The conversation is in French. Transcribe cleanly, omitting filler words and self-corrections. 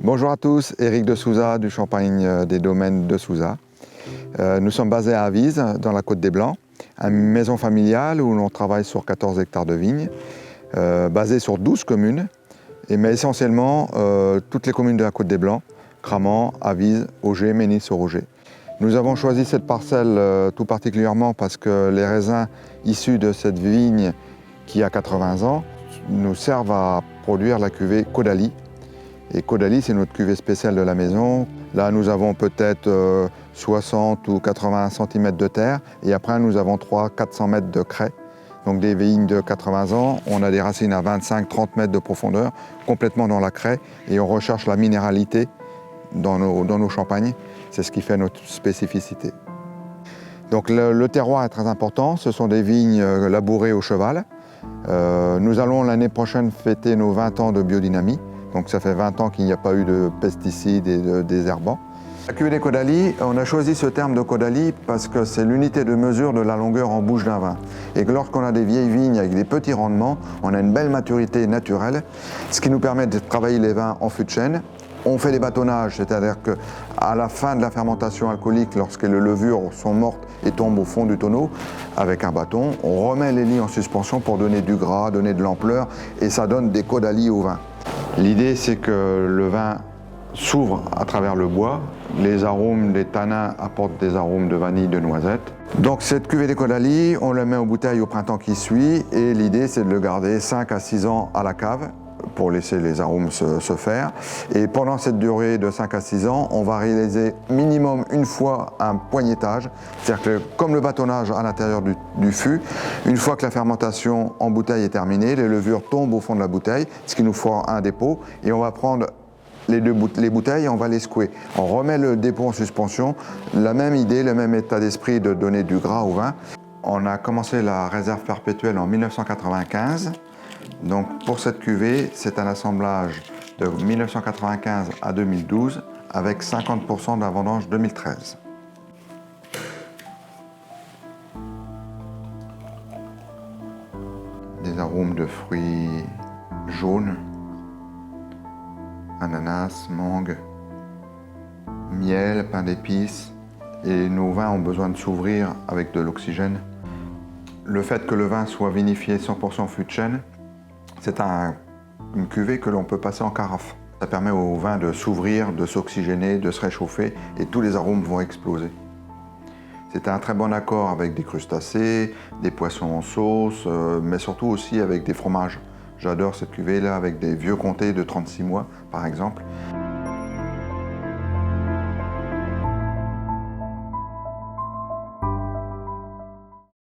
Bonjour à tous, Éric de Souza du Champagne des Domaines de Souza. Nous sommes basés à Avise, dans la Côte des Blancs, une maison familiale où l'on travaille sur 14 hectares de vignes, basée sur 12 communes, mais essentiellement toutes les communes de la Côte des Blancs, Cramant, Avise, Auger, Ménis-sur-Auger. Nous avons choisi cette parcelle tout particulièrement parce que les raisins issus de cette vigne qui a 80 ans nous servent à produire la cuvée Caudalie. Et Caudalie, c'est notre cuvée spéciale de la maison. Là, nous avons peut-être 60 ou 80 cm de terre et après, nous avons 300-400 mètres de craie. Donc des vignes de 80 ans, on a des racines à 25-30 mètres de profondeur, complètement dans la craie, et on recherche la minéralité dans nos champagnes. C'est ce qui fait notre spécificité. Donc le terroir est très important, ce sont des vignes labourées au cheval. Nous allons l'année prochaine fêter nos 20 ans de biodynamie. Donc ça fait 20 ans qu'il n'y a pas eu de pesticides et de désherbants. La cuvée des Caudalie, on a choisi ce terme de Caudalie parce que c'est l'unité de mesure de la longueur en bouche d'un vin. Et que lorsqu'on a des vieilles vignes avec des petits rendements, on a une belle maturité naturelle, ce qui nous permet de travailler les vins en fût de chêne. On fait des bâtonnages, c'est-à-dire qu'à la fin de la fermentation alcoolique, lorsque les levures sont mortes et tombent au fond du tonneau, avec un bâton, on remet les lits en suspension pour donner du gras, donner de l'ampleur, et ça donne des Caudalie au vin. L'idée, c'est que le vin s'ouvre à travers le bois. Les arômes, les tanins apportent des arômes de vanille, de noisette. Donc cette cuvée des Caudalie, on la met en bouteille au printemps qui suit et l'idée, c'est de le garder 5 à 6 ans à la cave pour laisser les arômes se faire. Et pendant cette durée de 5 à 6 ans, on va réaliser minimum une fois un poignettage, c'est-à-dire que comme le bâtonnage à l'intérieur du fût, une fois que la fermentation en bouteille est terminée, les levures tombent au fond de la bouteille, ce qui nous fera un dépôt, et on va prendre les bouteilles et on va les secouer. On remet le dépôt en suspension, la même idée, le même état d'esprit de donner du gras au vin. On a commencé la réserve perpétuelle en 1995. Donc pour cette cuvée, c'est un assemblage de 1995 à 2012 avec 50% de la vendange 2013. Des arômes de fruits jaunes, ananas, mangue, miel, pain d'épices, et nos vins ont besoin de s'ouvrir avec de l'oxygène. Le fait que le vin soit vinifié 100% fût de chêne, c'est une cuvée que l'on peut passer en carafe. Ça permet au vin de s'ouvrir, de s'oxygéner, de se réchauffer et tous les arômes vont exploser. C'est un très bon accord avec des crustacés, des poissons en sauce, mais surtout aussi avec des fromages. J'adore cette cuvée-là avec des vieux comtés de 36 mois, par exemple.